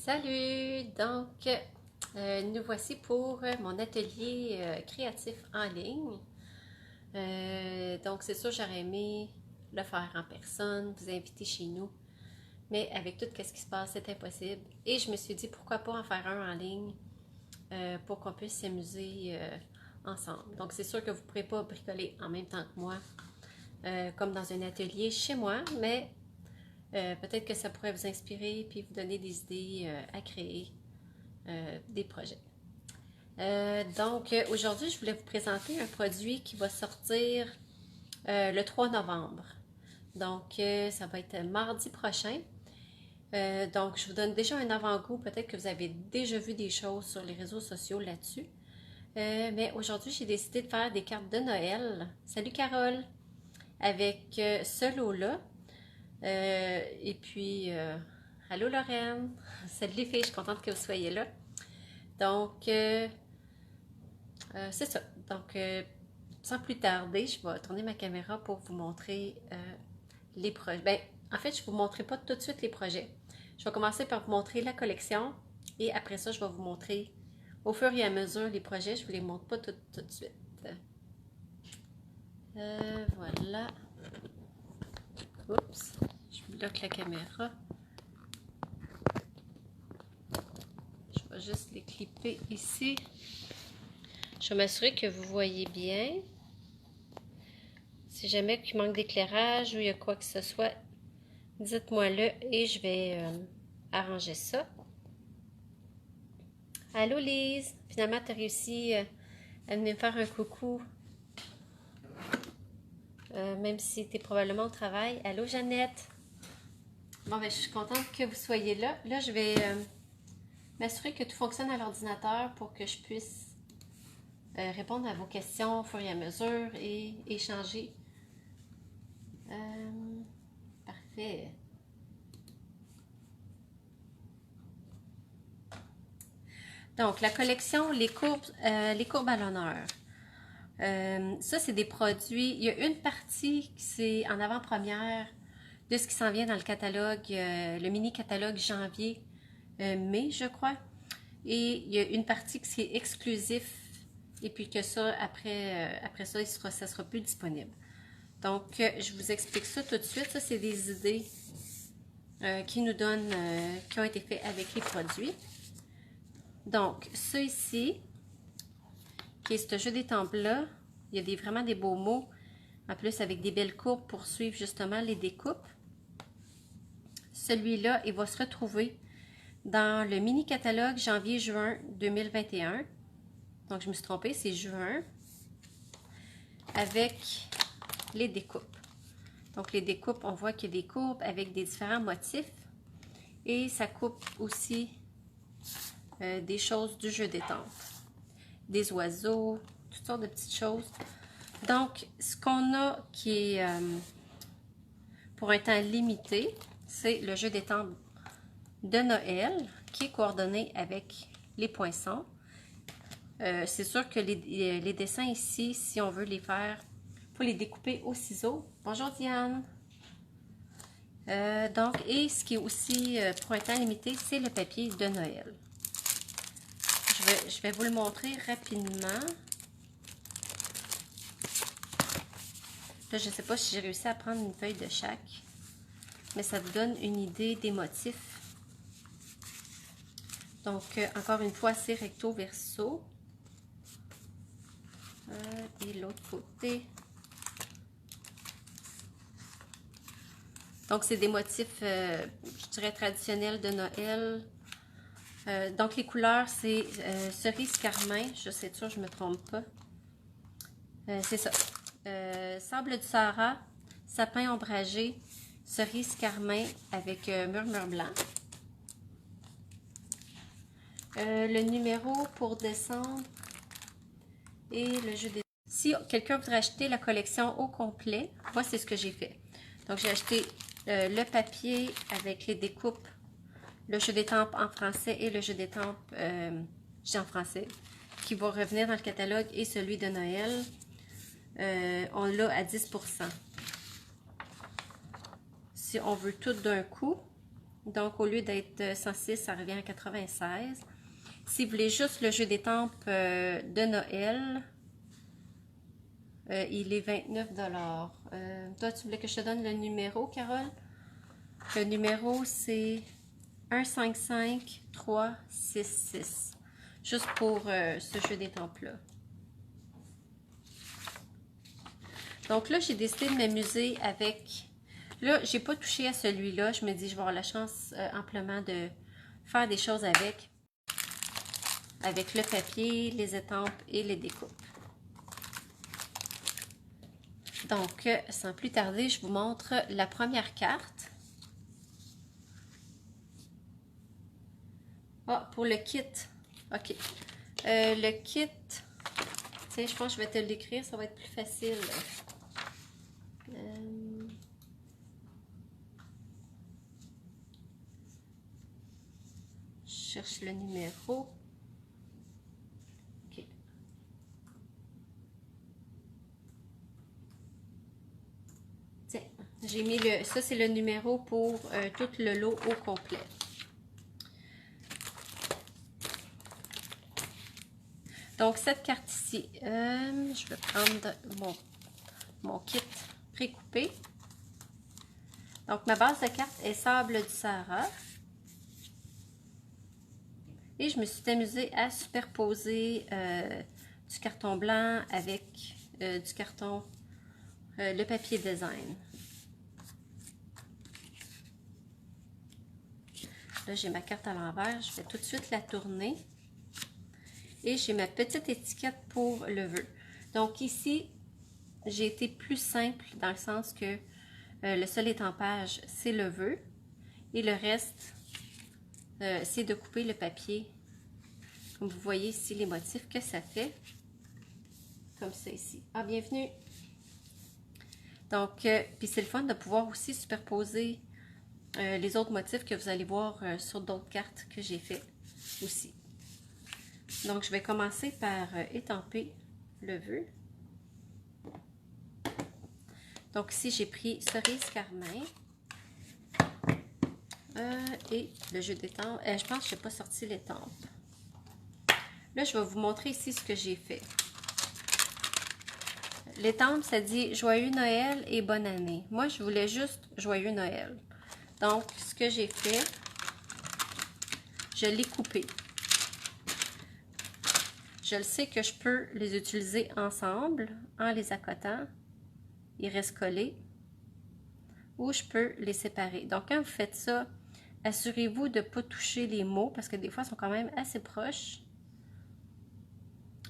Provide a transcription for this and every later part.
Salut! Donc, nous voici pour mon atelier créatif en ligne. Donc, c'est sûr, j'aurais aimé le faire en personne, vous inviter chez nous, mais avec tout ce qui se passe, c'est impossible. Et je me suis dit, pourquoi pas en faire un en ligne pour qu'on puisse s'amuser ensemble. Donc, c'est sûr que vous ne pourrez pas bricoler en même temps que moi, comme dans un atelier chez moi, mais peut-être que ça pourrait vous inspirer puis vous donner des idées à créer des projets. Donc, aujourd'hui, je voulais vous présenter un produit qui va sortir le 3 novembre. Donc, ça va être mardi prochain. Donc, je vous donne déjà un avant-goût. Peut-être que vous avez déjà vu des choses sur les réseaux sociaux là-dessus. Mais aujourd'hui, j'ai décidé de faire des cartes de Noël. Salut Carole! Avec ce lot-là. Et puis, allô Lorraine! Salut les filles, je suis contente que vous soyez là. Donc, c'est ça. Donc, sans plus tarder, je vais tourner ma caméra pour vous montrer les projets. Ben, en fait, je ne vous montrerai pas tout de suite les projets. Je vais commencer par vous montrer la collection et après ça, je vais vous montrer au fur et à mesure les projets. Je ne vous les montre pas tout de suite. Voilà. Oups, je bloque la caméra. Je vais juste les clipper ici. Je vais m'assurer que vous voyez bien. Si jamais il manque d'éclairage ou il y a quoi que ce soit, dites-moi-le et je vais arranger ça. Allô Lise, finalement tu as réussi à venir me faire un coucou, même si tu es probablement au travail. Allô Jeannette. Bon, ben, je suis contente que vous soyez là. Là, je vais m'assurer que tout fonctionne à l'ordinateur pour que je puisse répondre à vos questions au fur et à mesure et échanger. Parfait. Donc, la collection Les courbes à l'honneur. Ça, c'est des produits. Il y a une partie qui c'est en avant-première de ce qui s'en vient dans le catalogue, le mini-catalogue janvier-mai, je crois. Et il y a une partie qui est exclusif. Et puis que ça, après ça, ça sera plus disponible. Donc, je vous explique ça tout de suite. Ça, c'est des idées qui nous donnent, qui ont été faites avec les produits. Donc, ça ici, qui est ce jeu d'étampes-là, il y a vraiment des beaux mots, en plus avec des belles courbes pour suivre justement les découpes. Celui-là, il va se retrouver dans le mini-catalogue janvier-juin 2021. Donc, je me suis trompée, c'est juin, avec les découpes. Donc, les découpes, on voit qu'il y a des courbes avec des différents motifs. Et ça coupe aussi des choses du jeu d'étampes. Des oiseaux, toutes sortes de petites choses. Donc, ce qu'on a qui est pour un temps limité, c'est le jeu d'étampes de Noël qui est coordonné avec les poinçons. C'est sûr que les dessins ici, si on veut les faire, il faut les découper au ciseau. Bonjour Diane! Donc, et ce qui est aussi pour un temps limité, c'est le papier de Noël. Je vais vous le montrer rapidement. Là, je ne sais pas si j'ai réussi à prendre une feuille de chaque, mais ça vous donne une idée des motifs. Donc, encore une fois, c'est recto verso. Et l'autre côté. Donc, c'est des motifs, je dirais, traditionnels de Noël. Donc, les couleurs, c'est cerise carmin. Je sais sûr, je ne me trompe pas. C'est ça. Sable du Sahara, sapin ombragé, cerise carmin avec murmure blanc. Le numéro pour décembre et le jeu des... Si quelqu'un voudrait acheter la collection au complet, moi, c'est ce que j'ai fait. Donc, j'ai acheté le papier avec les découpes, le jeu d'étampes en français et le jeu d'étampes en français, qui va revenir dans le catalogue, et celui de Noël, on l'a à 10%. Si on veut tout d'un coup, Donc, au lieu d'être 106, ça revient à 96. Si vous voulez juste le jeu d'étampes de Noël, il est 29 $. Toi, tu voulais que je te donne le numéro, Carole? Le numéro, c'est 155366. Juste pour ce jeu d'étampes-là. Donc là, j'ai décidé de m'amuser avec... Là, j'ai pas touché à celui-là. Je me dis, je vais avoir la chance amplement de faire des choses avec le papier, les étampes et les découpes. Donc, sans plus tarder, je vous montre la première carte. Ah, pour le kit. OK. Le kit, tiens, je pense que je vais te l'écrire, ça va être plus facile. Je cherche le numéro. OK. Tiens, j'ai mis le... Ça, c'est le numéro pour tout le lot au complet. Donc, cette carte ici, je vais prendre mon kit précoupé. Donc, ma base de carte est Sable du Sahara. Et je me suis amusée à superposer du carton blanc avec du carton, le papier design. Là, j'ai ma carte à l'envers. Je vais tout de suite la tourner. Et j'ai ma petite étiquette pour le vœu. Donc ici, j'ai été plus simple dans le sens que le seul étampage, c'est le vœu. Et le reste, c'est de couper le papier. Comme vous voyez ici, les motifs que ça fait. Comme ça ici. Ah, bienvenue! Donc, puis c'est le fun de pouvoir aussi superposer les autres motifs que vous allez voir sur d'autres cartes que j'ai fait aussi. Donc, je vais commencer par étamper le vœu. Donc, ici, j'ai pris cerise carmin et le jeu d'étampe. Je pense que je n'ai pas sorti l'étampe. Là, je vais vous montrer ici ce que j'ai fait. L'étampe, ça dit « Joyeux Noël et bonne année ». Moi, je voulais juste « Joyeux Noël ». Donc, ce que j'ai fait, je l'ai coupé. Je le sais que je peux les utiliser ensemble en les accotant. Ils restent collés. Ou je peux les séparer. Donc, quand vous faites ça, assurez-vous de ne pas toucher les mots parce que des fois, ils sont quand même assez proches.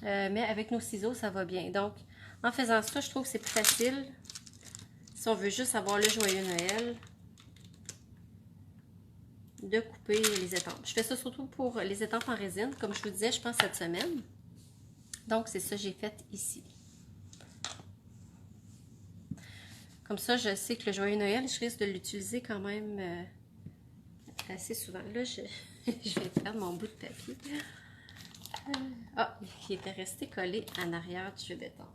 Mais avec nos ciseaux, ça va bien. Donc, en faisant ça, je trouve que c'est plus facile. Si on veut juste avoir le Joyeux Noël, de couper les étampes. Je fais ça surtout pour les étampes en résine, comme je vous disais, je pense cette semaine. Donc, c'est ça que j'ai fait ici. Comme ça, je sais que le Joyeux Noël, je risque de l'utiliser quand même assez souvent. Là, je vais perdre mon bout de papier. Ah, il était resté collé en arrière du jeu d'étampes.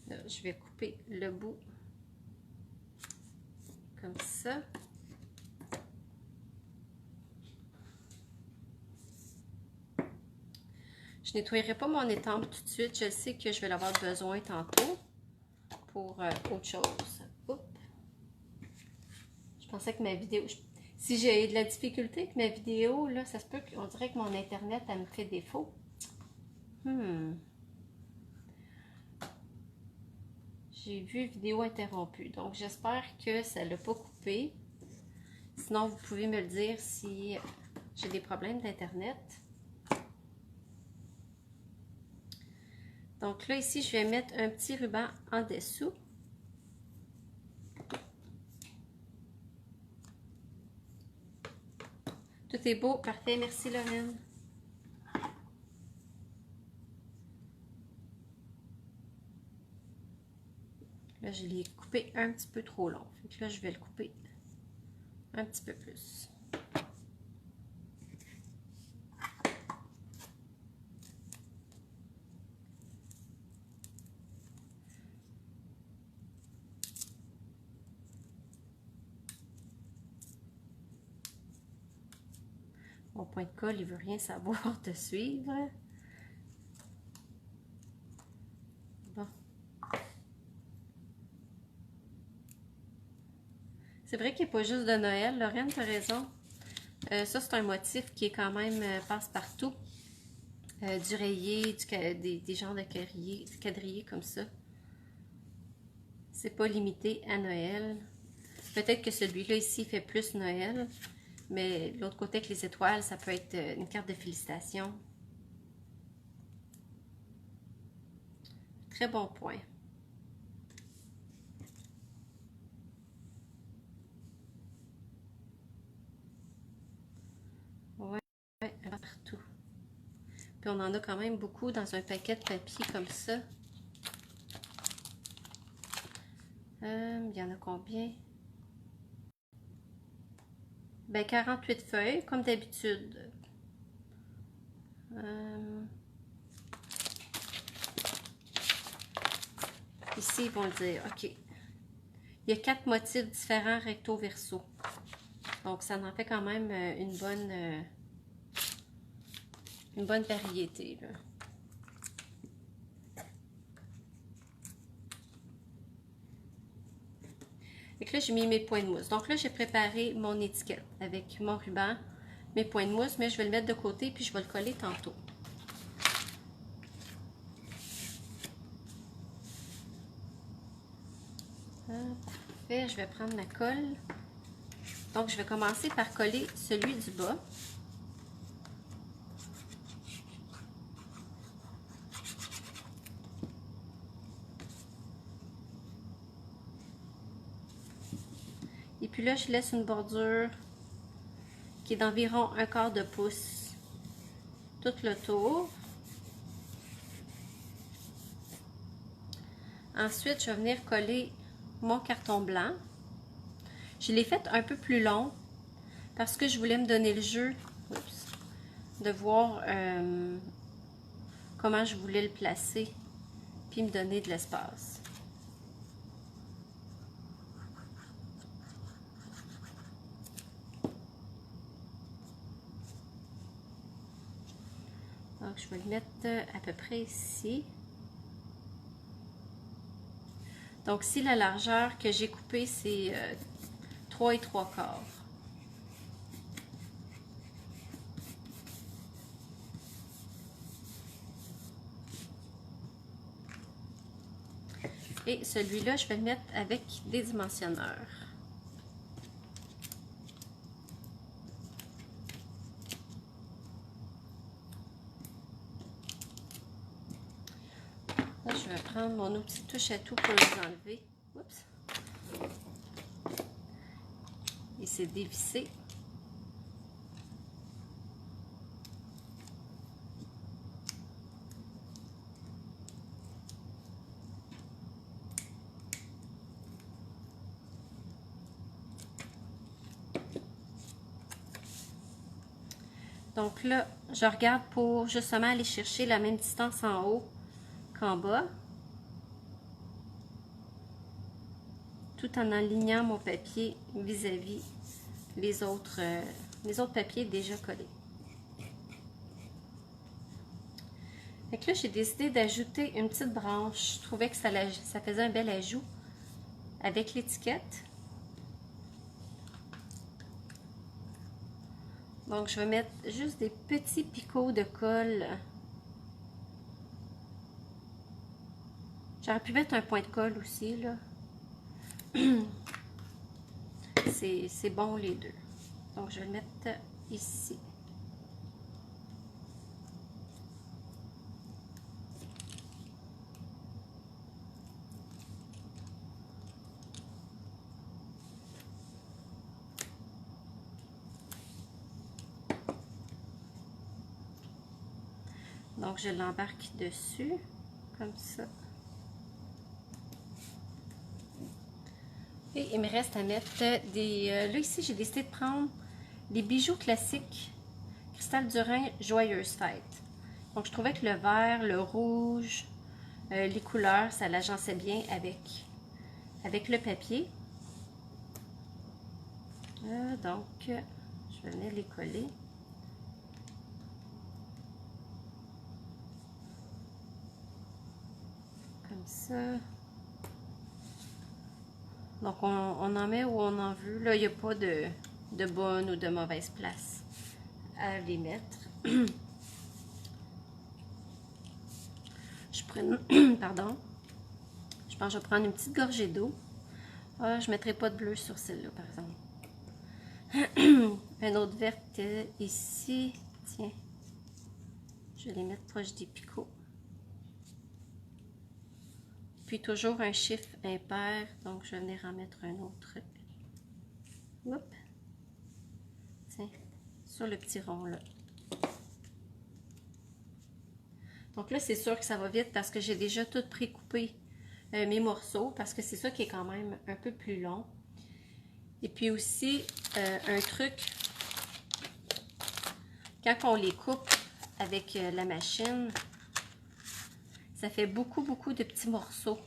Là, je vais couper le bout comme ça. Je nettoierai pas mon étampe tout de suite. Je sais que je vais l'avoir besoin tantôt pour autre chose. Oups. Je pensais que ma vidéo... Si j'ai de la difficulté avec ma vidéo, là, ça se peut qu'on dirait que mon Internet, elle me fait défaut. J'ai vu vidéo interrompue. Donc, j'espère que ça ne l'a pas coupé. Sinon, vous pouvez me le dire si j'ai des problèmes d'Internet. Donc là, ici, je vais mettre un petit ruban en dessous. Tout est beau. Parfait. Merci, Lorraine. Là, je l'ai coupé un petit peu trop long. Donc là, je vais le couper un petit peu plus. Mon point de colle, il veut rien savoir de suivre. Bon. C'est vrai qu'il n'est pas juste de Noël. Lorraine, tu as raison. Ça, c'est un motif qui est quand même passe-partout. Du rayé, des genres de quadrillés comme ça. C'est pas limité à Noël. Peut-être que celui-là ici fait plus Noël. Mais l'autre côté avec les étoiles, ça peut être une carte de félicitations. Très bon point. Ouais, partout. Puis on en a quand même beaucoup dans un paquet de papier comme ça. Il y en a combien? Ben 48 feuilles, comme d'habitude. Ici, ils vont le dire. OK. Il y a 4 motifs différents recto-verso. Donc, ça en fait quand même une bonne variété, là. Et que là, j'ai mis mes points de mousse. Donc là, j'ai préparé mon étiquette avec mon ruban, mes points de mousse, mais je vais le mettre de côté puis je vais le coller tantôt. Parfait, je vais prendre ma colle. Donc, je vais commencer par coller celui du bas. Et puis là, je laisse une bordure qui est d'environ 1/4 de pouce tout le tour. Ensuite, je vais venir coller mon carton blanc. Je l'ai fait un peu plus long parce que je voulais me donner le jeu de voir comment je voulais le placer puis me donner de l'espace. Donc, je vais le mettre à peu près ici. Donc, si la largeur que j'ai coupée, c'est 3 3/4. Et celui-là, je vais le mettre avec des dimensionneurs. Là, je vais prendre mon outil touche à tout pour les enlever. Oups. Et c'est dévissé. Donc là, je regarde pour justement aller chercher la même distance en haut qu'en bas, tout en alignant mon papier vis-à-vis les autres papiers déjà collés. Donc là, j'ai décidé d'ajouter une petite branche. Je trouvais que ça faisait un bel ajout avec l'étiquette. Donc, je vais mettre juste des petits picots de colle. J'aurais pu mettre un point de colle aussi, là. C'est bon les deux. Donc, je vais le mettre ici. Donc, je l'embarque dessus, comme ça. Et il me reste à mettre des... là, ici, j'ai décidé de prendre des bijoux classiques Cristal Durin Joyeuse Fête. Donc, je trouvais que le vert, le rouge, les couleurs, ça l'agençait bien avec le papier. Donc, je vais venir les coller. ça. Donc, on en met où on en veut. Là, il n'y a pas de bonne ou de mauvaise place à les mettre. Je prends, pardon. Je pense que je vais prendre une petite gorgée d'eau. Ah, je ne mettrai pas de bleu sur celle-là, par exemple. Un autre verte ici. Tiens. Je vais les mettre proche des picots. Puis toujours un chiffre impair, donc je vais venir en mettre un autre. Oups. Tiens, sur le petit rond là. Donc là, c'est sûr que ça va vite parce que j'ai déjà tout précoupé mes morceaux, parce que c'est ça qui est quand même un peu plus long. Et puis aussi, un truc, quand on les coupe avec la machine, ça fait beaucoup de petits morceaux.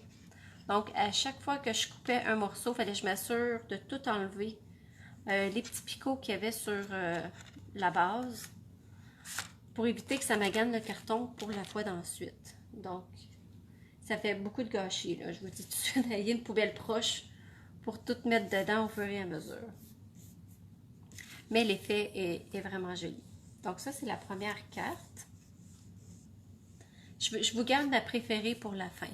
Donc, à chaque fois que je coupais un morceau, il fallait que je m'assure de tout enlever. Les petits picots qu'il y avait sur la base, pour éviter que ça magane le carton pour la fois d'ensuite. Donc, ça fait beaucoup de gâchis, là. Je vous dis tout de suite, ayez une poubelle proche pour tout mettre dedans au fur et à mesure. Mais l'effet est vraiment joli. Donc, ça, c'est la première carte. Je vous garde ma préférée pour la fin.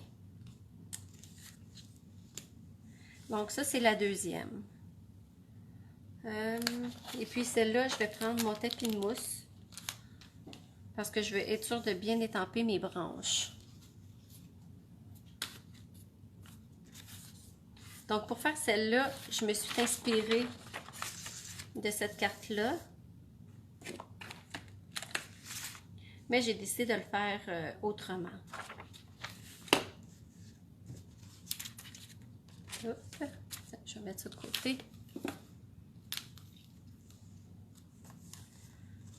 Donc, ça, c'est la deuxième. Et puis, celle-là, je vais prendre mon tapis de mousse parce que je veux être sûre de bien étamper mes branches. Donc, pour faire celle-là, je me suis inspirée de cette carte-là. Mais j'ai décidé de le faire autrement. Hop, je vais mettre ça de côté.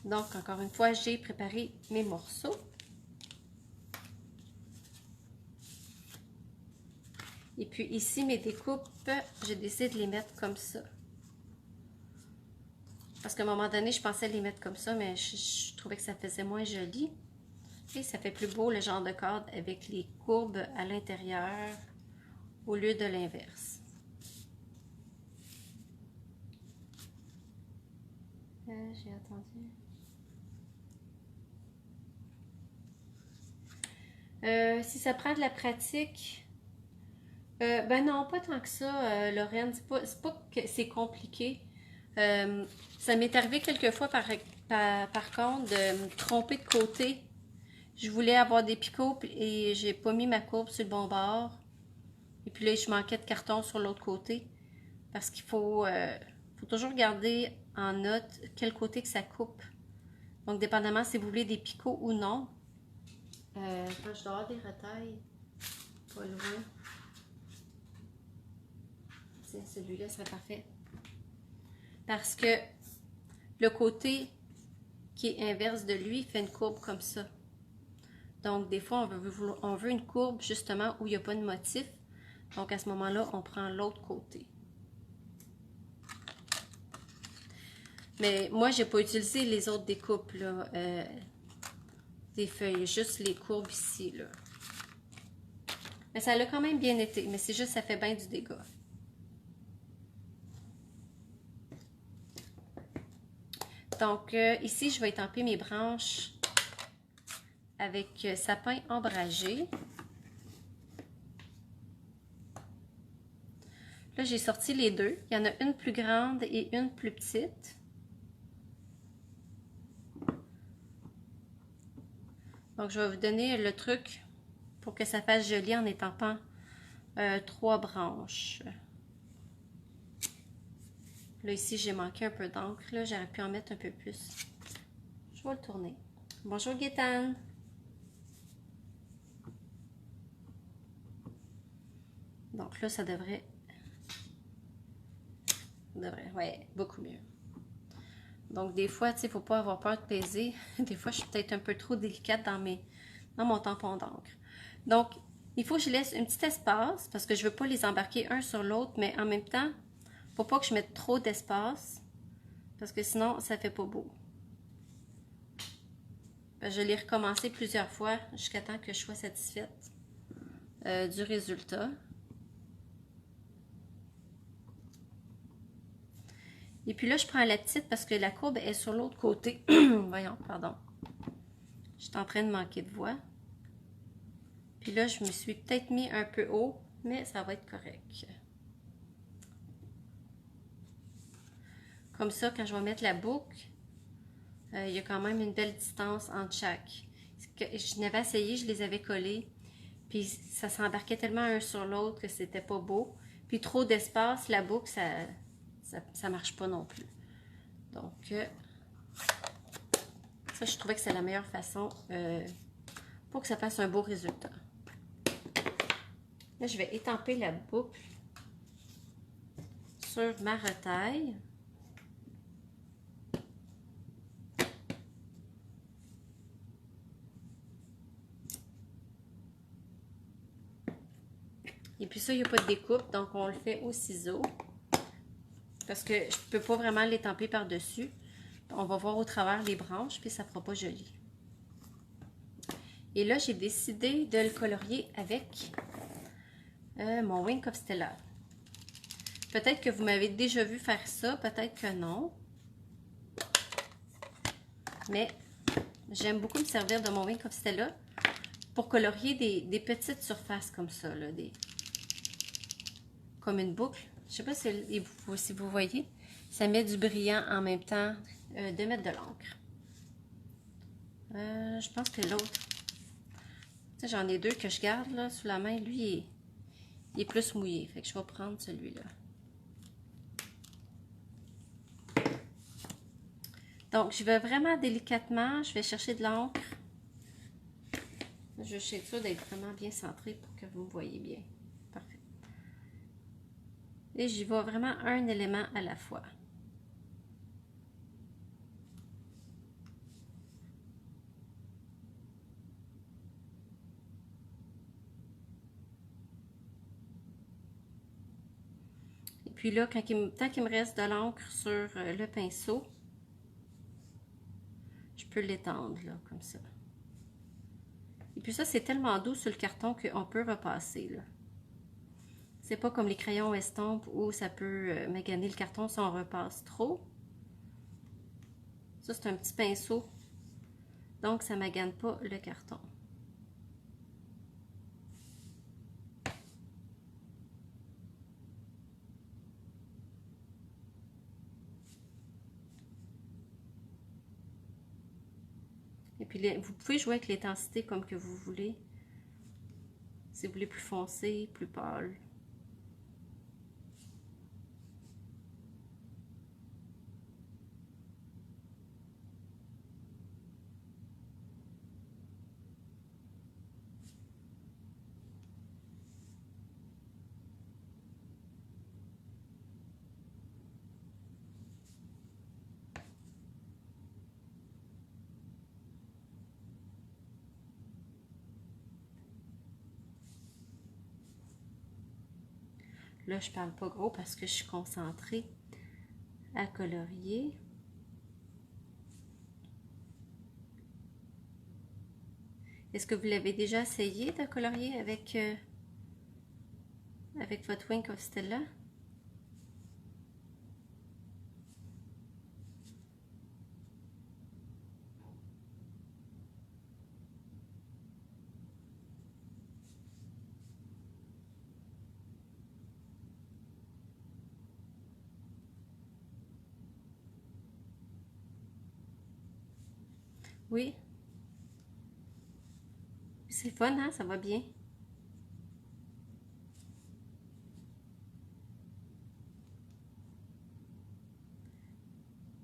Donc, encore une fois, j'ai préparé mes morceaux. Et puis ici, mes découpes, j'ai décidé de les mettre comme ça. Parce qu'à un moment donné, je pensais les mettre comme ça, mais je trouvais que ça faisait moins joli. Et ça fait plus beau le genre de cadre avec les courbes à l'intérieur au lieu de l'inverse. J'ai attendu. Si ça prend de la pratique, ben non, pas tant que ça, Lorraine. C'est pas que c'est compliqué. Ça m'est arrivé quelquefois, par contre, de me tromper de côté. Je voulais avoir des picots et j'ai pas mis ma courbe sur le bon bord. Et puis là, je manquais de carton sur l'autre côté. Parce qu'il faut toujours garder en note quel côté que ça coupe. Donc, dépendamment si vous voulez des picots ou non. Je dois avoir des retailles. Pas loin. Tiens, celui-là serait parfait. Parce que le côté qui est inverse de lui fait une courbe comme ça. Donc, des fois, on veut une courbe justement où il n'y a pas de motif. Donc, à ce moment-là, on prend l'autre côté. Mais moi, j'ai pas utilisé les autres découpes, là, des feuilles, juste les courbes ici, là. Mais ça l'a quand même bien été, mais c'est juste ça fait bien du dégât. Donc, ici, je vais étamper mes branches avec sapin ombragé. Là, j'ai sorti les deux. Il y en a une plus grande et une plus petite. Donc, je vais vous donner le truc pour que ça fasse joli en étampant 3 branches. Là, ici, j'ai manqué un peu d'encre. Là, j'aurais pu en mettre un peu plus. Je vais le tourner. Bonjour, Gaétane. Donc là, ça devrait... Ouais, beaucoup mieux. Donc, des fois, tu sais, il ne faut pas avoir peur de peser. Des fois, je suis peut-être un peu trop délicate dans mon tampon d'encre. Donc, il faut que je laisse un petit espace parce que je ne veux pas les embarquer un sur l'autre, mais en même temps, il ne faut pas que je mette trop d'espace parce que sinon, ça ne fait pas beau. Je l'ai recommencé plusieurs fois jusqu'à temps que je sois satisfaite. du résultat. Et puis là, je prends la petite parce que la courbe est sur l'autre côté. Voyons, pardon. Je suis en train de manquer de voix. Puis là, je me suis peut-être mis un peu haut, mais ça va être correct. Comme ça, quand je vais mettre la boucle, il y a quand même une belle distance entre chaque. Je n'avais essayé, je les avais collés. Puis ça s'embarquait tellement un sur l'autre que c'était pas beau. Puis trop d'espace, la boucle, ça marche pas non plus. Donc, ça, je trouvais que c'est la meilleure façon pour que ça fasse un beau résultat. Là, je vais étamper la boucle sur ma retaille. Et puis ça, il n'y a pas de découpe, donc on le fait au ciseau. Parce que je ne peux pas vraiment l'étamper par-dessus. On va voir au travers les branches, puis ça ne fera pas joli. Et là, j'ai décidé de le colorier avec mon Wink of Stella. Peut-être que vous m'avez déjà vu faire ça, peut-être que non. Mais j'aime beaucoup me servir de mon Wink of Stella pour colorier des petites surfaces comme ça, là, comme une boucle. Je ne sais pas si vous voyez, ça met du brillant en même temps de mettre de l'encre. Je pense que l'autre, j'en ai deux que je garde là sous la main. Lui, il est plus mouillé, fait que je vais prendre celui-là. Donc, je vais vraiment délicatement, je vais chercher de l'encre. Je vais essayer ça d'être vraiment bien centré pour que vous me voyez bien. Parfait. Et j'y vais vraiment un élément à la fois. Et puis là, tant qu'il me reste de l'encre sur le pinceau, je peux l'étendre là, comme ça. Et puis ça, c'est tellement doux sur le carton qu'on peut repasser là. C'est pas comme les crayons estampes où ça peut maganer le carton si on repasse trop. Ça, c'est un petit pinceau, donc ça magane pas le carton. Et puis, vous pouvez jouer avec l'intensité comme que vous voulez. Si vous voulez plus foncé, plus pâle. Là, je parle pas gros parce que je suis concentrée à colorier. Est-ce que vous l'avez déjà essayé de colorier avec votre Wink of Stella? Oui. C'est fun, hein? Ça va bien.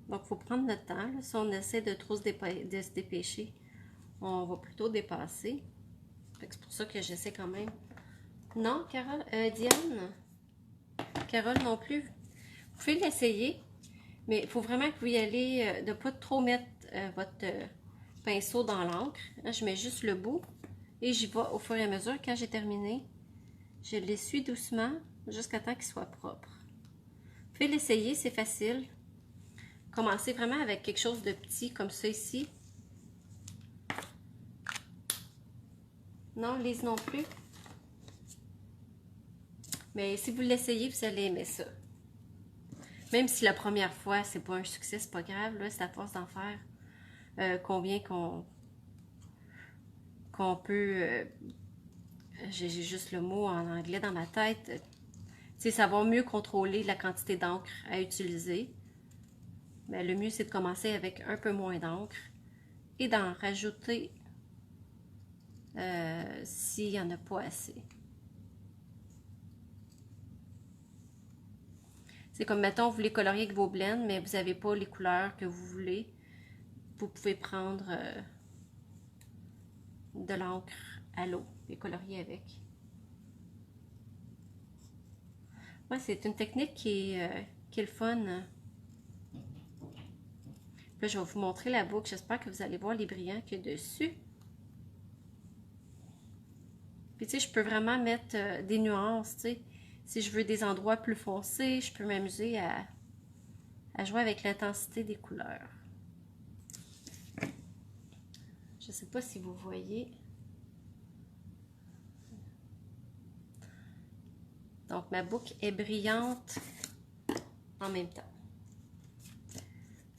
Donc, il faut prendre notre temps. Là. Si on essaie de trop se dépêcher, on va plutôt dépasser. C'est pour ça que j'essaie quand même. Non, Carole, Diane, Carole non plus. Vous pouvez l'essayer, mais il faut vraiment que vous y allez, de ne pas trop mettre votre pinceau dans l'encre. Je mets juste le bout et j'y vais au fur et à mesure. Quand j'ai terminé, je l'essuie doucement jusqu'à temps qu'il soit propre. Vous pouvez l'essayer, c'est facile. Commencez vraiment avec quelque chose de petit comme ça ici. Non, Lise non plus. Mais si vous l'essayez, vous allez aimer ça. Même si la première fois, c'est pas un succès, c'est pas grave. Là, c'est à force d'en faire combien qu'on peut... j'ai juste le mot en anglais dans ma tête. Tu sais, savoir mieux contrôler la quantité d'encre à utiliser. Mais le mieux, c'est de commencer avec un peu moins d'encre et d'en rajouter s'il n'y en a pas assez. C'est comme, mettons, vous voulez colorier avec vos blends, mais vous n'avez pas les couleurs que vous voulez. Vous pouvez prendre de l'encre à l'eau et colorier avec. Ouais, c'est une technique qui est le fun. Là, je vais vous montrer la boucle. J'espère que vous allez voir les brillants qu'il y a dessus. Puis, tu sais, je peux vraiment mettre des nuances, tu sais. Si je veux des endroits plus foncés, je peux m'amuser à jouer avec l'intensité des couleurs. Je ne sais pas si vous voyez. Donc, ma boucle est brillante en même temps.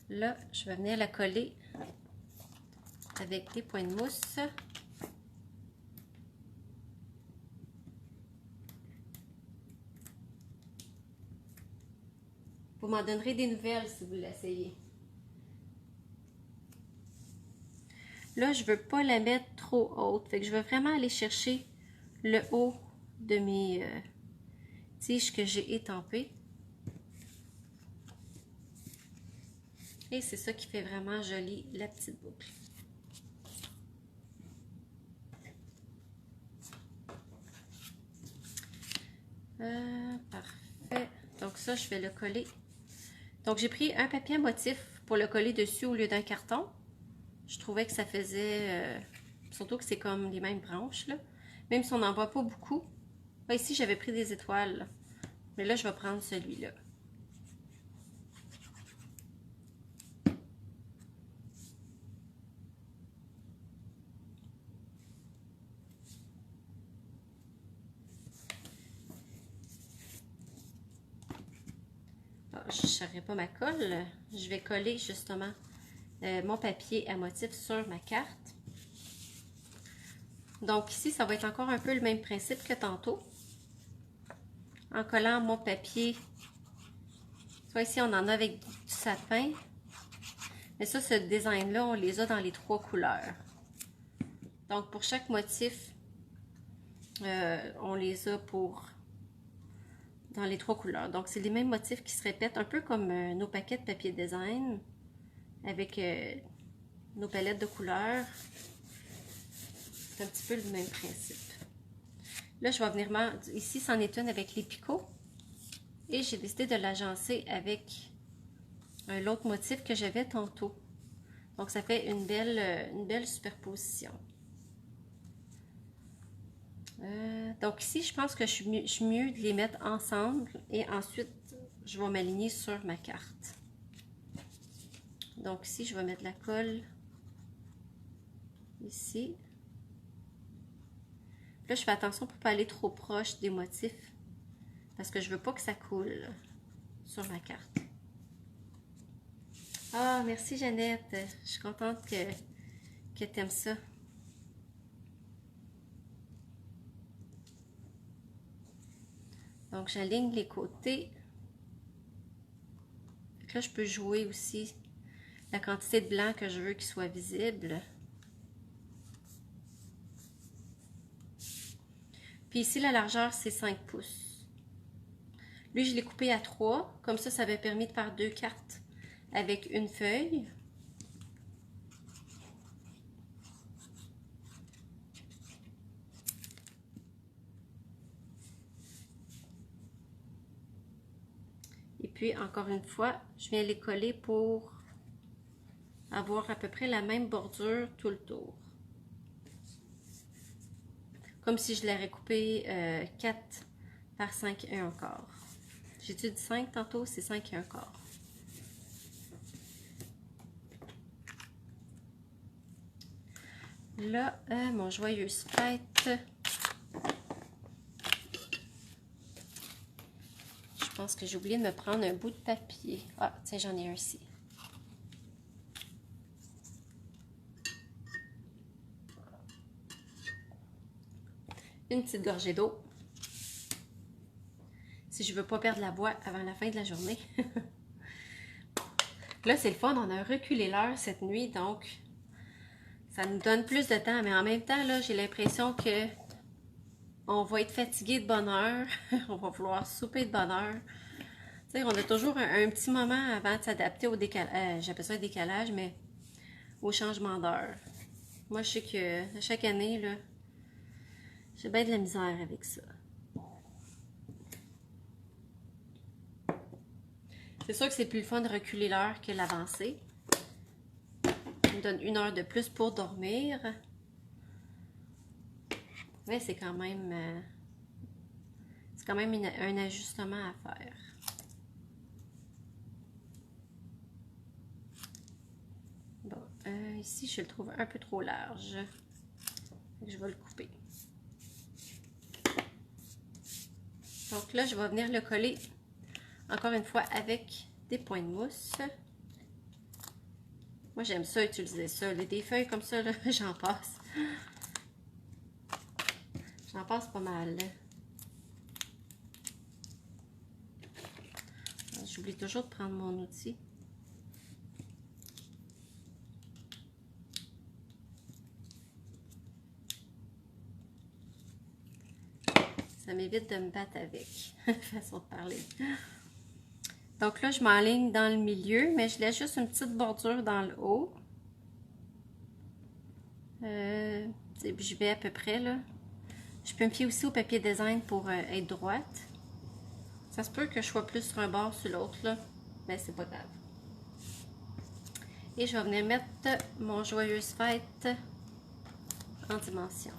Là, je vais venir la coller avec des points de mousse. Vous m'en donnerez des nouvelles si vous l'essayez. Là, je ne veux pas la mettre trop haute. Fait que je veux vraiment aller chercher le haut de mes tiges que j'ai étampées. Et c'est ça qui fait vraiment joli la petite boucle. Parfait. Donc ça, je vais le coller. Donc j'ai pris un papier à motif pour le coller dessus au lieu d'un carton. Je trouvais que ça faisait... surtout que c'est comme les mêmes branches, là. Même si on n'en voit pas beaucoup. Là, ici, j'avais pris des étoiles. Mais là, je vais prendre celui-là. Je ne serrerai pas ma colle. Je vais coller justement mon papier à motif sur ma carte. Donc ici, ça va être encore un peu le même principe que tantôt. En collant mon papier, soit ici on en a avec du sapin. Mais ça, ce design-là, on les a dans les 3 couleurs. Donc pour chaque motif, on les a dans les 3 couleurs. Donc c'est les mêmes motifs qui se répètent, un peu comme nos paquets de papier design avec nos palettes de couleurs. C'est un petit peu le même principe. Là, je vais venir ici, c'en est une avec les picots. Et j'ai décidé de l'agencer avec l'autre motif que j'avais tantôt. Donc, ça fait une belle superposition. Donc ici, je pense que je suis mieux de les mettre ensemble. Et ensuite, je vais m'aligner sur ma carte. Donc ici, je vais mettre la colle ici. Là, je fais attention pour ne pas aller trop proche des motifs parce que je ne veux pas que ça coule sur ma carte. Ah, merci Jeannette. Je suis contente que tu aimes ça. Donc, j'aligne les côtés. Là, je peux jouer aussi la quantité de blanc que je veux qu'il soit visible. Puis ici, la largeur, c'est 5 pouces. Lui, je l'ai coupé à 3. Comme ça m'a permis de faire 2 cartes avec une feuille. Et puis, encore une fois, je viens les coller pour avoir à peu près la même bordure tout le tour. Comme si je l'aurais coupé 4 par 5 et un quart. J'ai-tu dit 5 tantôt? C'est 5 et un quart. Là, mon joyeuse fête. pense que j'ai oublié de me prendre un bout de papier. Ah, tiens, j'en ai un ici. Une petite gorgée d'eau. Si je veux pas perdre la voix avant la fin de la journée. Là, c'est le fun, on a reculé l'heure cette nuit, donc ça nous donne plus de temps. Mais en même temps, là, j'ai l'impression que on va être fatigué de bonne heure. On va vouloir souper de bonne heure. Tu sais, on a toujours un petit moment avant de s'adapter au décalage. J'appelle ça un décalage, mais au changement d'heure. Moi, je sais que chaque année, là, j'ai bien de la misère avec ça. C'est sûr que c'est plus le fun de reculer l'heure que l'avancer. Ça me donne 1 heure de plus pour dormir. Mais c'est quand même un ajustement à faire. Bon, ici, je le trouve un peu trop large. Je vais le couper. Donc là, je vais venir le coller encore une fois avec des points de mousse. Moi, j'aime ça, utiliser ça. Des feuilles comme ça, j'en passe. J'en passe pas mal. J'oublie toujours de prendre mon outil. Ça m'évite de me battre avec. Façon de parler. Donc là, je m'enligne dans le milieu, mais je laisse juste une petite bordure dans le haut. Je vais à peu près là. Je peux me fier aussi au papier design pour être droite. Ça se peut que je sois plus sur un bord sur l'autre là, mais c'est pas grave. Et je vais venir mettre mon Joyeuse Fête en dimension.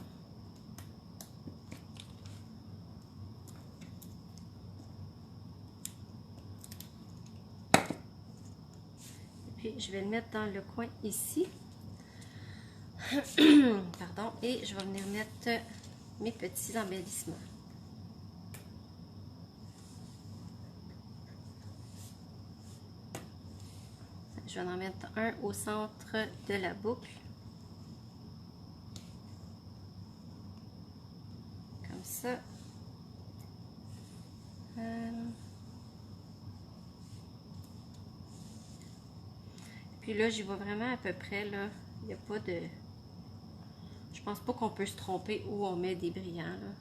Puis je vais le mettre dans le coin ici. Pardon. Et je vais venir mettre mes petits embellissements. Je vais en mettre un au centre de la boucle. Comme ça. Puis là, j'y vais vraiment à peu près, là. Il n'y a pas de... Je pense pas qu'on peut se tromper où on met des brillants, là.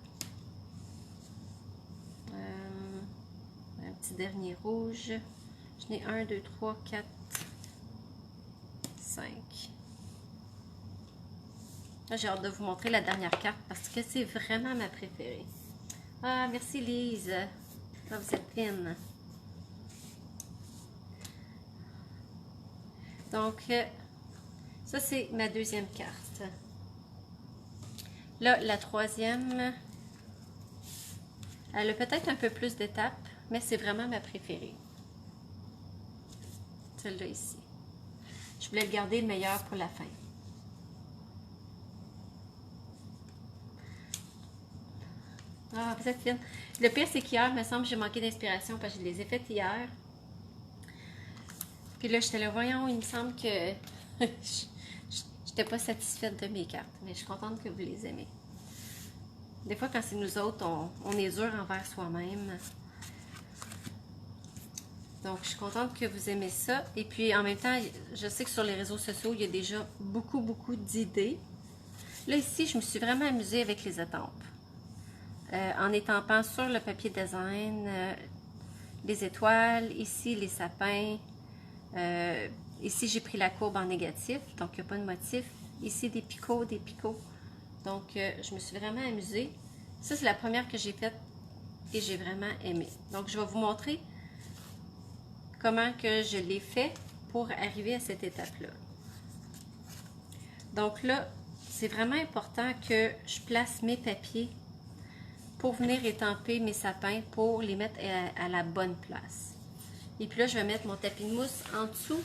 Un petit dernier rouge. J'en ai 1, 2, 3, 4, 5. Là, j'ai hâte de vous montrer la dernière carte parce que c'est vraiment ma préférée. Ah, merci Lise. Ah, vous êtes fine. Donc, ça c'est ma deuxième carte. Là, la troisième, elle a peut-être un peu plus d'étapes, mais c'est vraiment ma préférée. Celle-là ici. Je voulais le garder le meilleur pour la fin. Ah, vous êtes fine. Le pire, c'est qu'hier, il me semble que j'ai manqué d'inspiration parce que je les ai faites hier. Puis là, j'étais là, voyons, il me semble que j'étais pas satisfaite de mes cartes. Mais je suis contente que vous les aimez. Des fois, quand c'est nous autres, on est dur envers soi-même. Donc, je suis contente que vous aimez ça. Et puis, en même temps, je sais que sur les réseaux sociaux, il y a déjà beaucoup d'idées. Là, ici, je me suis vraiment amusée avec les étampes. En étampant sur le papier design, les étoiles, ici, les sapins. Ici, j'ai pris la courbe en négatif, donc il n'y a pas de motif. Ici, des picots. Donc, je me suis vraiment amusée. Ça, c'est la première que j'ai faite et j'ai vraiment aimé. Donc, je vais vous montrer comment que je l'ai fait pour arriver à cette étape-là. Donc là, c'est vraiment important que je place mes papiers pour venir étamper mes sapins, pour les mettre à la bonne place. Et puis là, je vais mettre mon tapis de mousse en dessous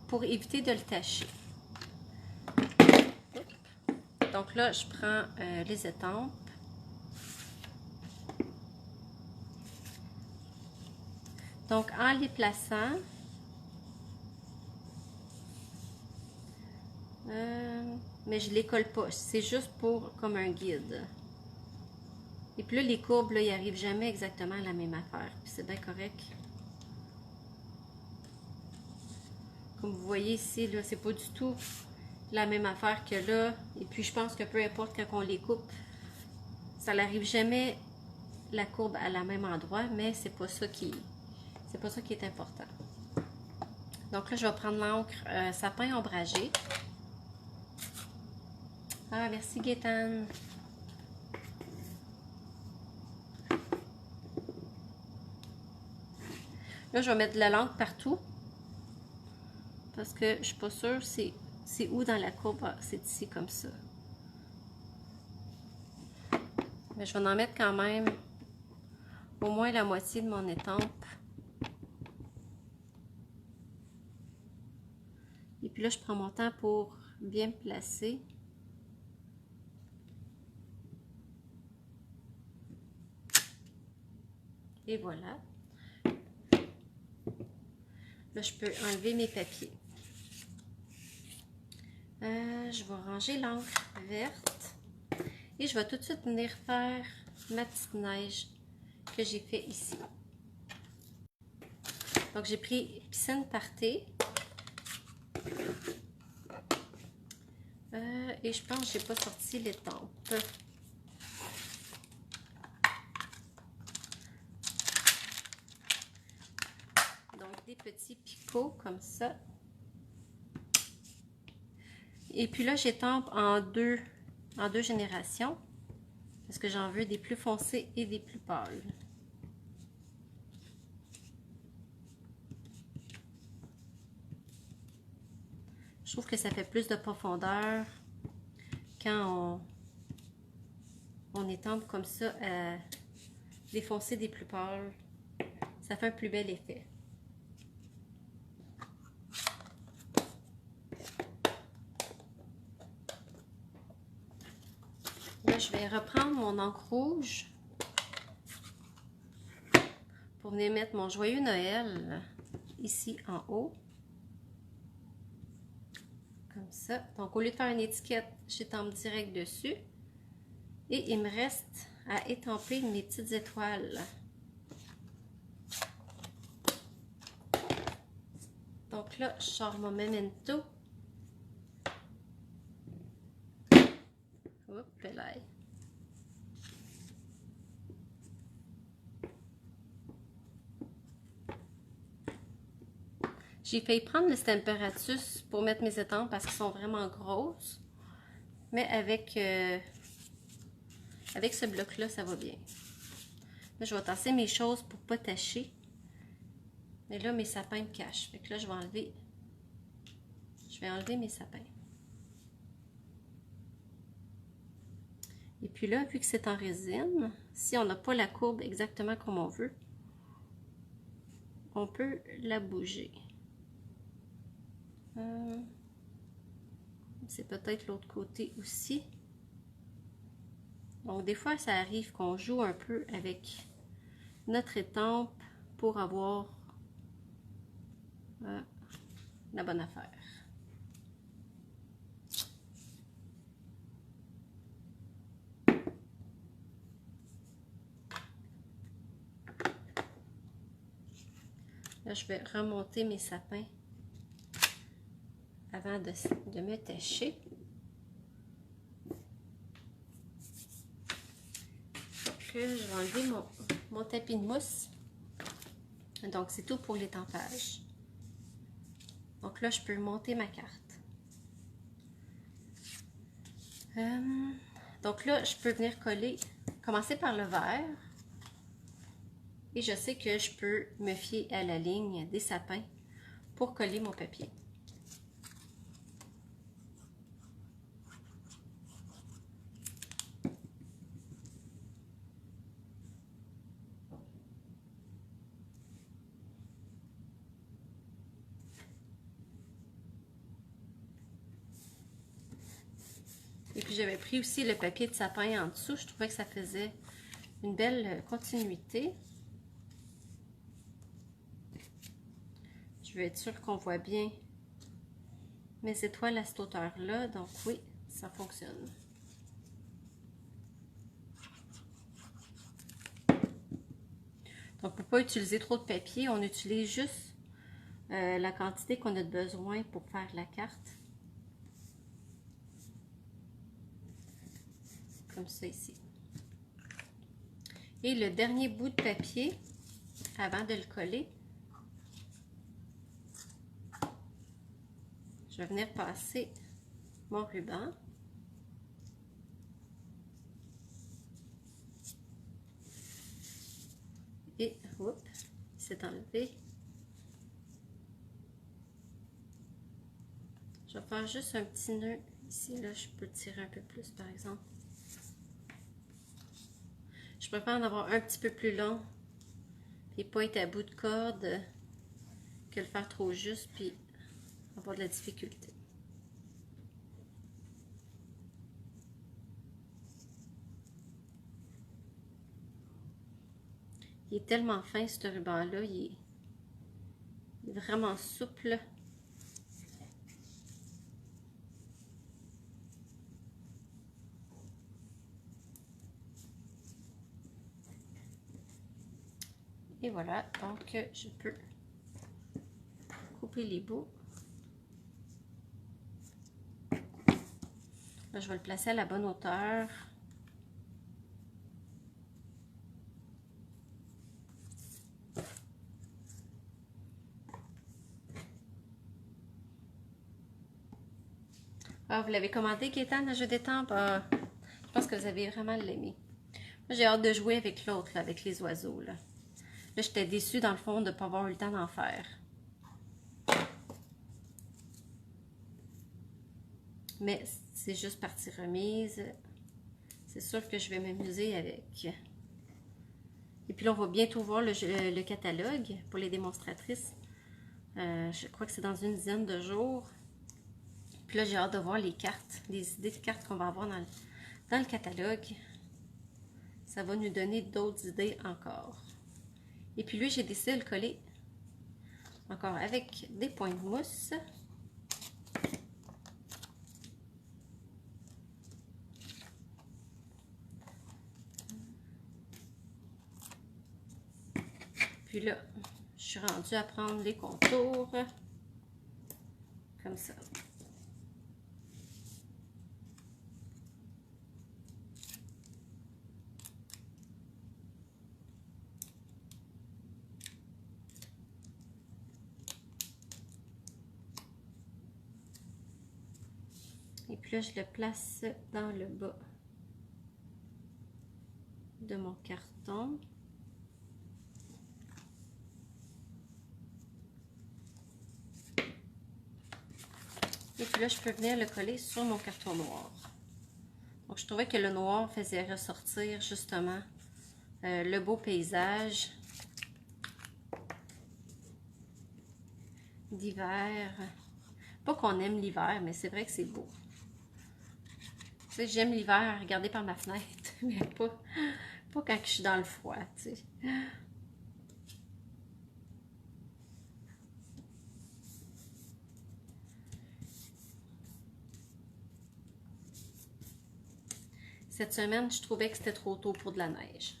pour éviter de le tacher. Donc là, je prends les étampes. Donc, en les plaçant, mais je les colle pas. C'est juste pour comme un guide. Et puis là, les courbes, là, ils n'arrivent jamais exactement à la même affaire. Puis c'est bien correct. Comme vous voyez ici, là, c'est pas du tout la même affaire que là. Et puis je pense que peu importe quand on les coupe, ça n'arrive jamais la courbe à la même endroit, mais c'est pas ça qui est important. Donc là, je vais prendre l'encre sapin ombragé. Ah, merci Gaétane. Là, je vais mettre de la l'encre partout. Parce que je suis pas sûre c'est où dans la courbe. Ah, c'est ici comme ça. Mais je vais en mettre quand même au moins la moitié de mon étampe. Et puis là, je prends mon temps pour bien me placer. Et voilà. Là, je peux enlever mes papiers. Je vais ranger l'encre verte. Et je vais tout de suite venir faire ma petite neige que j'ai fait ici. Donc, j'ai pris piscine party. Et je pense que je n'ai pas sorti l'étampe. Donc, des petits picots comme ça. Et puis là, j'étampe en deux générations. Parce que j'en veux des plus foncés et des plus pâles. Je trouve que ça fait plus de profondeur quand on étampe comme ça, des foncés des plus pâles. Ça fait un plus bel effet. Là, je vais reprendre mon encre rouge pour venir mettre mon joyeux Noël ici en haut. Comme ça. Donc, au lieu de faire une étiquette, j'étampe direct dessus. Et il me reste à étamper mes petites étoiles. Donc là, je sors mon memento. Hop là. J'ai failli prendre le Stamparatus pour mettre mes étampes parce qu'ils sont vraiment grosses. Mais avec ce bloc-là, ça va bien. Là, je vais tasser mes choses pour ne pas tacher. Mais là, mes sapins me cachent. Fait que là, je vais enlever mes sapins. Et puis là, vu que c'est en résine, si on n'a pas la courbe exactement comme on veut, on peut la bouger. C'est peut-être l'autre côté aussi. Donc, des fois, ça arrive qu'on joue un peu avec notre étampe pour avoir la bonne affaire. Là, je vais remonter mes sapins avant de me tacher. Donc, je vais enlever mon tapis de mousse. Donc, c'est tout pour l'étampage. Donc là, je peux monter ma carte. Donc là, je peux venir coller, commencer par le vert. Et je sais que je peux me fier à la ligne des sapins pour coller mon papier. Et puis j'avais pris aussi le papier de sapin en dessous. Je trouvais que ça faisait une belle continuité. veux être sûre qu'on voit bien mes étoiles à cette hauteur-là. Donc oui, ça fonctionne. Donc pour ne pas utiliser trop de papier, on utilise juste la quantité qu'on a besoin pour faire la carte. Comme ça ici. Et le dernier bout de papier, avant de le coller, je vais venir passer mon ruban. Et, oups, il s'est enlevé. Je vais faire juste un petit nœud ici, là, je peux tirer un peu plus par exemple. Je préfère en avoir un petit peu plus long, puis pas être à bout de corde, que le faire trop juste, puis avoir de la difficulté. Il est tellement fin ce ruban-là, il est vraiment souple. Et voilà, donc je peux couper les bouts. Là, je vais le placer à la bonne hauteur. Ah, vous l'avez commandé, Gaétane, le jeu des tempes? Ah, je pense que vous avez vraiment l'aimé. Moi, j'ai hâte de jouer avec l'autre, avec les oiseaux. Là, j'étais déçue, dans le fond, de ne pas avoir eu le temps d'en faire. Mais c'est juste partie remise. C'est sûr que je vais m'amuser avec. Et puis là, on va bientôt voir le catalogue pour les démonstratrices. Je crois que c'est dans une dizaine de jours. Puis là, j'ai hâte de voir les cartes, les idées de cartes qu'on va avoir dans le catalogue. Ça va nous donner d'autres idées encore. Et puis lui, j'ai décidé de le coller encore avec des points de mousse. Puis là, je suis rendue à prendre les contours comme ça. Et puis là, je le place dans le bas de mon carton. Et puis là, je peux venir le coller sur mon carton noir. Donc, je trouvais que le noir faisait ressortir justement le beau paysage d'hiver. Pas qu'on aime l'hiver, mais c'est vrai que c'est beau. Tu sais, j'aime l'hiver, regarder par ma fenêtre, mais pas quand je suis dans le froid, tu sais. Cette semaine, je trouvais que c'était trop tôt pour de la neige.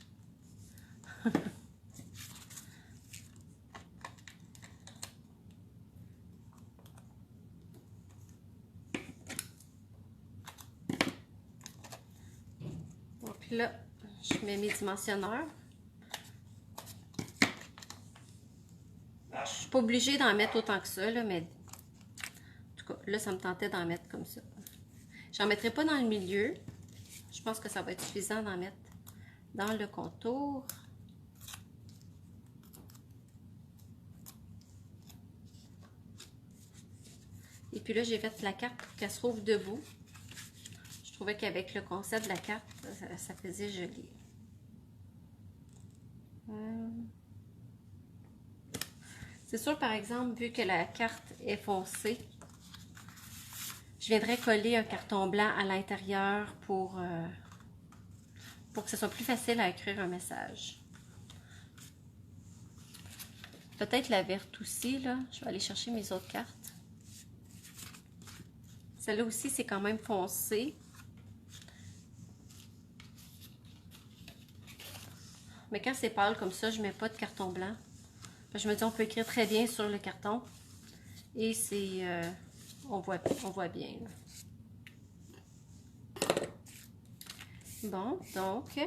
Donc là, je mets mes dimensionneurs. Je suis pas obligée d'en mettre autant que ça, là, mais en tout cas, là, ça me tentait d'en mettre comme ça. J'en mettrai pas dans le milieu. Je pense que ça va être suffisant d'en mettre dans le contour. Et puis là, j'ai fait la carte pour qu'elle se trouve debout. Je trouvais qu'avec le concept de la carte, ça faisait joli. C'est sûr, par exemple, vu que la carte est foncée, je viendrais coller un carton blanc à l'intérieur pour que ce soit plus facile à écrire un message. Peut-être la verte aussi, là. Je vais aller chercher mes autres cartes. Celle-là aussi, c'est quand même foncé. Mais quand c'est pâle comme ça, je mets pas de carton blanc. Je me dis, on peut écrire très bien sur le carton. Et c'est... on voit bien, là. Bon, donc...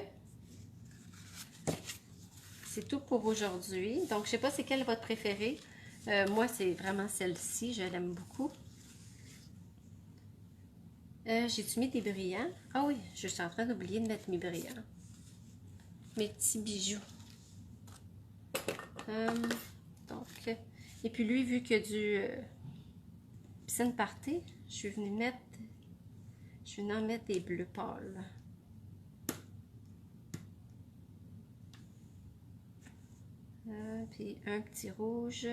c'est tout pour aujourd'hui. Donc, je sais pas c'est quelle votre préférée. Moi, c'est vraiment celle-ci. Je l'aime beaucoup. J'ai-tu mis des brillants? Ah oui, je suis en train d'oublier de mettre mes brillants. Mes petits bijoux. Donc, et puis lui, vu qu'il y a du piscine party, je suis venue en mettre des bleus pâles. Puis un petit rouge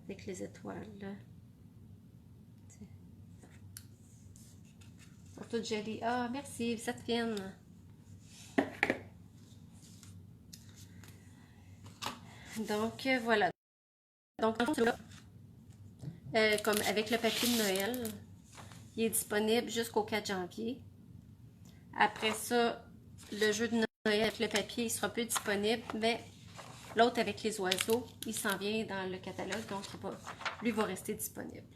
avec les étoiles. Ils sont toutes jolies. Ah, merci, vous êtes fine. Donc, voilà. Donc, là, comme avec le papier de Noël, il est disponible jusqu'au 4 janvier. Après ça, le jeu de Noël avec le papier, il sera plus disponible, mais l'autre avec les oiseaux, il s'en vient dans le catalogue, donc lui va rester disponible.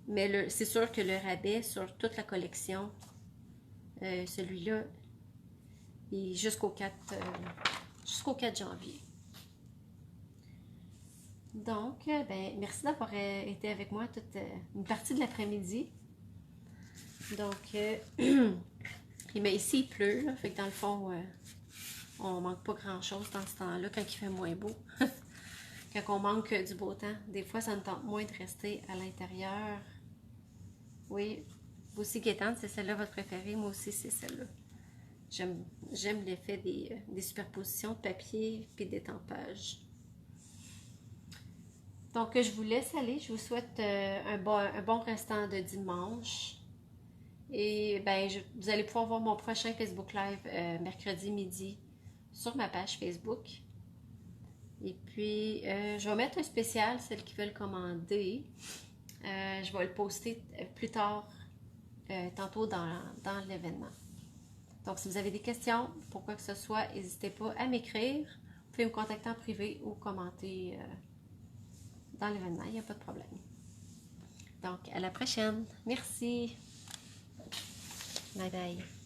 Mais c'est sûr que le rabais sur toute la collection, celui-là, est jusqu'au 4 janvier. Donc, ben, merci d'avoir été avec moi toute une partie de l'après-midi. Donc, mais ici, il pleut, là, fait que dans le fond, on manque pas grand-chose dans ce temps-là, quand il fait moins beau. Quand on manque du beau temps, des fois, ça me tente moins de rester à l'intérieur. Oui, vous aussi, Gaétane, c'est celle-là votre préférée. Moi aussi, c'est celle-là. J'aime l'effet des superpositions de papier et d'étampage. Donc, je vous laisse aller. Je vous souhaite un bon restant de dimanche. Et ben, vous allez pouvoir voir mon prochain Facebook Live mercredi midi sur ma page Facebook. Et puis, je vais mettre un spécial, celles qui veulent commander. Je vais le poster plus tard, tantôt dans l'événement. Donc, si vous avez des questions, pour quoi que ce soit, n'hésitez pas à m'écrire. Vous pouvez me contacter en privé ou commenter dans l'événement, il n'y a pas de problème. Donc, à la prochaine. Merci. Bye bye.